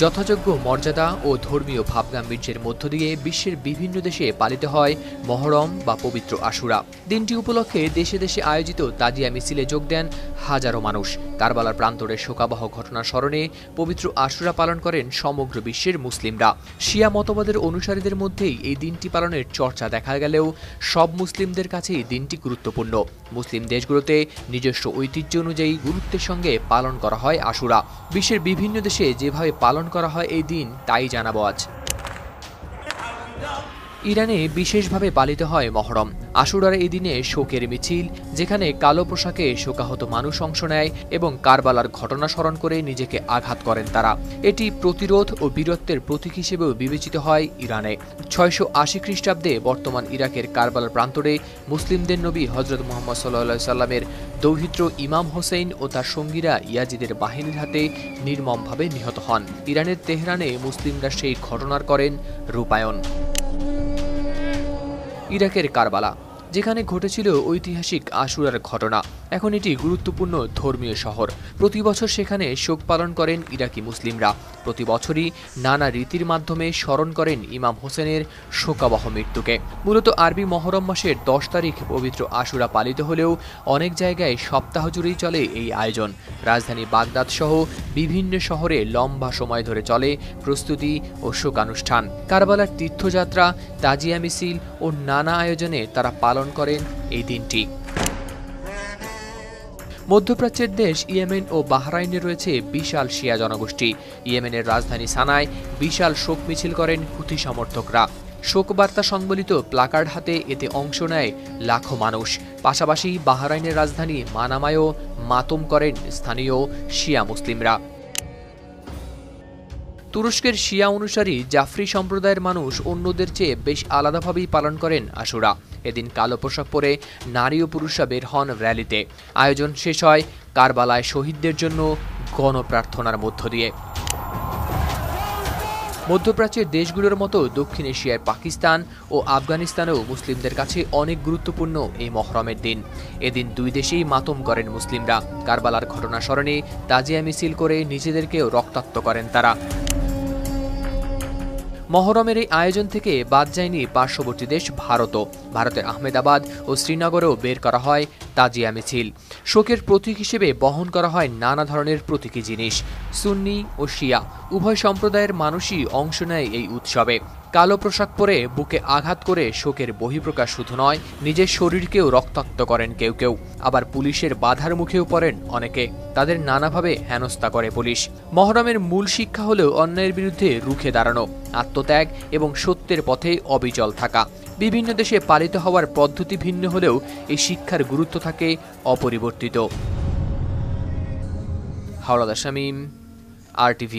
যথাযোগ্য মর্যাদা ও ধর্মীয় ভাবগাম্ভীর্যের মধ্য দিয়ে বিশ্বের বিভিন্ন দেশে পালিত হয় মহরম বা পবিত্র আশুরা। দিনটি উপলক্ষে দেশে দেশে আয়োজিত তাজিয়া মিছিলে যোগ দেন হাজারো মানুষ। কারবালার প্রান্তরের শোকাবহ ঘটনার স্মরণে পবিত্র আশুরা পালন করেন সমগ্র বিশ্বের মুসলিমরা। শিয়া মতবাদের অনুসারীদের মধ্যেই এই দিনটি পালনের চর্চা দেখা গেলেও সব মুসলিমদের কাছেই দিনটি গুরুত্বপূর্ণ। মুসলিম দেশগুলোতে নিজস্ব ঐতিহ্য অনুযায়ী গুরুত্বের সঙ্গে পালন করা হয় আশুরা। বিশ্বের বিভিন্ন দেশে যেভাবে পালন করা হয় এই দিন তাই জানাবো আজ। ইরানে বিশেষভাবে পালিত হয় মহরম। আশুরার এই দিনে শোকের মিছিল, যেখানে কালো পোশাকে শোকাহত মানুষ অংশ নেয় এবং কারবালার ঘটনা স্মরণ করে নিজেকে আঘাত করেন তারা। এটি প্রতিরোধ ও বীরত্বের প্রতীক হিসেবেও বিবেচিত হয় ইরানে। 680 খ্রিস্টাব্দে বর্তমান ইরাকের কারবালার প্রান্তরে মুসলিমদের নবী হজরত মুহাম্মদ সাল্লাল্লাহু সাল্লামের দৌহিত্র ইমাম হোসেন ও তার সঙ্গীরা ইয়াজিদের বাহিনীর হাতে নির্মমভাবে নিহত হন। ইরানের তেহরানে মুসলিমরা সেই ঘটনার করেন রূপায়ণ। ইরাকের কারবালা, যেখানে ঘটেছিল ঐতিহাসিক আশুরার ঘটনা, এখন এটি গুরুত্বপূর্ণ ধর্মীয় শহর। প্রতি বছর সেখানে শোক পালন করেন ইরাকি মুসলিমরা। প্রতি বছরই নানা রীতির মাধ্যমে স্মরণ করেন ইমাম হোসেনের শোকাবহ মৃত্যুকে। মূলত আরবি মহরম মাসের 10 তারিখ পবিত্র আশুরা পালিত হলেও অনেক জায়গায় সপ্তাহ জুড়েই চলে এই আয়োজন। রাজধানী বাগদাদ সহ বিভিন্ন শহরে লম্বা সময় ধরে চলে প্রস্তুতি ও শোকানুষ্ঠান। কারবালার তীর্থযাত্রা, তাজিয়া মিছিল ও নানা আয়োজনে তারা পালন করেন এই দিনটি। মধ্যপ্রাচ্যের দেশ ইয়েমেন ও বাহরাইনে রয়েছে বিশাল শিয়া জনগোষ্ঠী। ইয়েমেনের রাজধানী সানায় বিশাল শোক মিছিল করেন হুথি সমর্থকরা। শোকবার্তা সংবলিত প্লাকার্ড হাতে এতে অংশ নেয় লাখো মানুষ। পাশাপাশি বাহরাইনের রাজধানী মানামায়ও মাতম করেন স্থানীয় শিয়া মুসলিমরা। তুরস্কের শিয়া অনুসারী জাফরি সম্প্রদায়ের মানুষ অন্যদের চেয়ে বেশ আলাদাভাবেই পালন করেন আশুরা। এদিন কালো পোশাক পরে নারী ও পুরুষরা বের হন র্যালিতে। আয়োজন শেষ হয় কারবালায় শহীদদের জন্য গণপ্রার্থনার মধ্য দিয়ে। মধ্যপ্রাচ্যের দেশগুলোর মতো দক্ষিণ এশিয়ার পাকিস্তান ও আফগানিস্তানেও মুসলিমদের কাছে অনেক গুরুত্বপূর্ণ এই মহরমের দিন। এদিন দুই দেশেই মাতম করেন মুসলিমরা। কারবালার ঘটনা স্মরণে তাজিয়া মিছিল করে নিজেদেরকেও রক্তাক্ত করেন তারা। মহরমের এই আয়োজন থেকে বাদ যায়নি পার্শ্ববর্তী দেশ ভারতও। ভারতের আহমেদাবাদ ও শ্রীনগরেও বের করা হয় তাজিয়া মিছিল। শোকের প্রতীক হিসেবে বহন করা হয় নানা ধরনের প্রতীকী জিনিস। সুন্নি ও শিয়া উভয় সম্প্রদায়ের মানুষই অংশ নেয় এই উৎসবে। কালো পোশাক পরে বুকে আঘাত করে শোকের বহিঃপ্রকাশ শুধু নয়, নিজের শরীরকেও রক্তাক্ত করেন কেউ কেউ। আবার পুলিশের বাধার মুখেও পড়েন অনেকে। তাদের নানাভাবে হেনস্থা করে পুলিশ। মহরমের মূল শিক্ষা হলেও অন্যায়ের বিরুদ্ধে রুখে দাঁড়ানো, আত্মত্যাগ এবং সত্যের পথে অবিচল থাকা। বিভিন্ন দেশে পালিত হওয়ার পদ্ধতি ভিন্ন হলেও এই শিক্ষার গুরুত্ব থাকে অপরিবর্তিত। হাওলাদার শামীম, RTV।